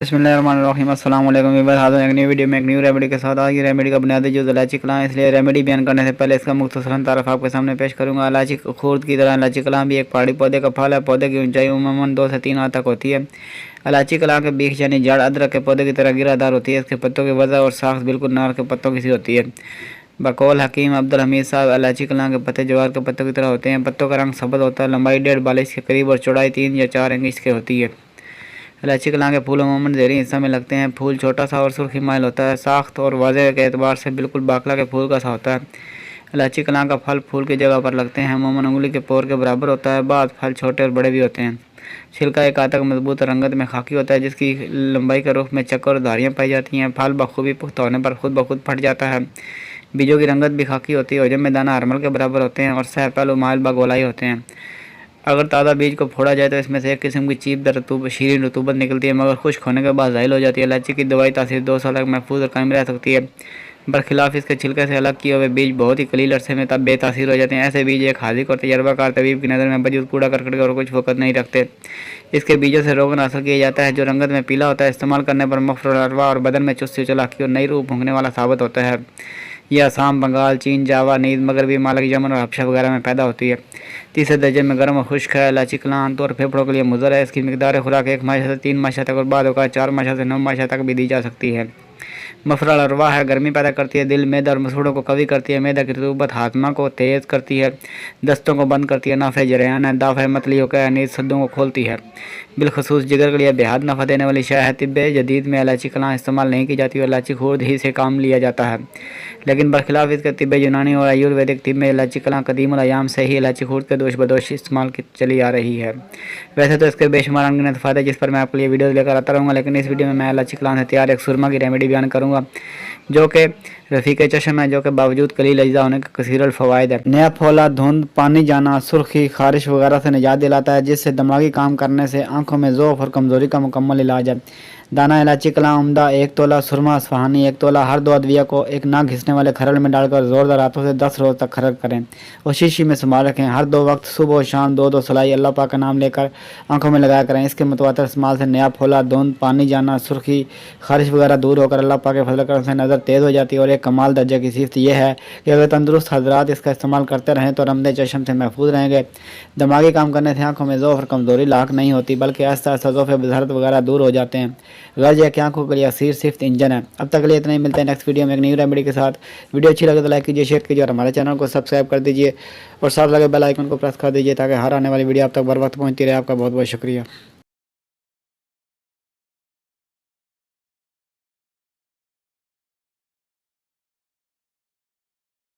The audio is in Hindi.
बिस्मिल्लाहिर्रहमानिर्रहीम अस्सलाम वालेकुम व्यूअर्स, हाज़िर एक न्यू वीडियो में एक न्यू रेमेडी के साथ। आज की रेमेडी का बुनियादी जो इलायची कलां, इसलिए रेमेडी बयान करने से पहले इसका मुख्तसरन तारफ़ आपके सामने पेश करूंगा। इलायची खूर्द की तरह इलायची कलां भी एक पहाड़ी पौधे का फल है। पौधे की ऊंचाई अमूमन 2 से 3 हाथ तक होती है। इलायची कलां के बीज यानी जड़ अदरक के पौधे की तरह गिरादार होती है। इसके पत्तों की वजह और साख बिल्कुल नार के पत्तों की सी होती है। बकौल हकीम अब्दुल हमीद साहब, इलायची कलां के पत्ते ज्वार के पत्तों की तरह होते हैं। पत्तों का रंग सफ़ेद होता है। लंबाई 1.5 के करीब और चौड़ाई 3 या 4 इंच की होती है। इलायची कलां के फूल अमूमन ज़ेरी हिस्सा में लगते हैं। फूल छोटा सा और सुर्खी माइल होता है। साख्त और वज़े के एतबार से बिल्कुल बाकला के फूल का सा होता है। इलायची कलां का फल फूल की जगह पर लगते हैं। अमूमन उंगली के पोर के बराबर होता है। बाद फल छोटे और बड़े भी होते हैं। छिलका एक आतक मजबूत रंगत में खाकी होता है, जिसकी लंबाई के रुख में चक्कर और धारियाँ पाई जाती हैं। फल बखूबी पुख्त होने पर खुद ब खुद फट जाता है। बीजों की रंगत भी खाकी होती है। वजन में दाना हरमल के बराबर होते हैं और सह पहलू माइल ब गोलाई होते हैं। अगर ताज़ा बीज को फोड़ा जाए तो इसमें से एक किस्म की चीप शीरीन रतूबत निकलती है, मगर खुश्क होने के बाद ज़ाहिल हो जाती है। इलायची की दवाई तासीर 2 साल तक महफूज और कायम रह सकती है। बरखिलाफ इसके छिलके से अलग किए हुए बीज बहुत ही कलील अरसे में तब बेतासीर हो जाते हैं। ऐसे बीज एक हाजिक और तजर्बाकार तबीब की नज़र में वजूद कूड़ा करकट और कुछ फोकस नहीं रखते। इसके बीजों से रोगन हासिल किया जाता है, जो रंगत में पीला होता है। इस्तेमाल करने पर मफर अरवा और बदन में चुस्ती चलाकी और नई रूह भूंगने वाला साबित होता है। यह असम, बंगाल, चीन, जावा, नीज, मगरबी मालक, यमन और हबशा वगैरह में पैदा होती है। तीसरे दर्जे में गर्म और खुश्क है। इलायची कलां आमतौर पर फेफड़ों के लिए मुज़र है। इसकी मिकदार खुराक 1 माशा से 3 माशा तक और बाद अवकात 4 माशा से 9 माशा तक भी दी जा सकती है। मफरल अरवा है, गर्मी पैदा करती है। दिल, मैदा और मसूड़ों को कवी करती है। मैदा की रतूबत हाजमा को तेज़ करती है। दस्तों को बंद करती है। नाफे जरियान है। दाफ़े मतलियों का नीज सद्दों को खोलती है। बिलखसूस जिगर के लिए बेहद नफ़ा देने वाली शय है। तिब्ब जदीद में इलायची कलां इस्तेमाल नहीं की जाती और इलायची खूर्द ही से काम लिया जाता है। लेकिन बरखिलाफ इसके तिब्ब यूनानी और आयुर्वेदिक तिब्ब में इलायची कलां कदीमुल अयाम से ही इलायची खूर्द के दोष बदोश इस्तेमाल की चली आ रही है। वैसे तो इसके बेशुमार अनगिनत फ़ायदे जिस पर मैं आपके लिए वीडियो लेकर आता रहूँगा, लेकिन इस वीडियो में मैं इलायची कलां से तैयार एक सुरमा की रेमेडी बयान करूँगा, जो कि रफ़ीक चशम है, जो कि बावजूद कलील अज्जा होने के कसीरल फ़वाइद है। नया फोला, धुंध, पानी जाना, सुर्खी, खारिश वगैरह से निजात दिलाता है, जिससे दिमागी काम करने से आंखों में ज़ौफ़ और कमज़ोरी का मुकम्मल इलाज है। दाना इलायची कलां उम्दा 1 तोला, सुरमा अस्फ़हानी 1 तोला। हर 2 अदविया को एक नाक घिसने वाले खरल में डालकर ज़ोरदार हाथों से 10 रोज़ तक खरल करें और शीशी में संभाल रखें। हर 2 वक्त सुबह और शाम 2-2 सलाई अल्लाह पाक का नाम लेकर आंखों में लगाया करें। इसके मुतवातिर इस्तेमाल से नया फोला, धुंध, पानी जाना, सुर्खी, खारिश वगैरह दूर होकर अल्लाह पाक के फजल करम से नज़र तेज़ हो जाती है। और एक कमाल दर्जे की सिफ़त यह है कि अगर तंदुरुस्त हजरात इसका इस्तेमाल करते रहें तो रमदे चशम से महफूज रहेंगे। दिमागी काम करने से आंखों में ज़ौफ़ और कमज़ोरी लाक नहीं होती, बल्कि आहिस्ता आहिस्ता ज़ौफ़ बज़ारत वगैरह दूर हो जाते हैं। गर्ज है कि आंखों के लिए असीर सिर्फ इंजन है। अब तक के लिए इतना ही, मिलते हैं नेक्स्ट वीडियो में एक न्यू रेमेडी के साथ। वीडियो अच्छी लगे तो लाइक कीजिए, शेयर कीजिए और हमारे चैनल को सब्सक्राइब कर दीजिए और साथ लगे बेल आइकन को प्रेस कर दीजिए, ताकि हर आने वाली वीडियो आप तक बर वक्त पहुँचती रहे। आपका बहुत बहुत शुक्रिया।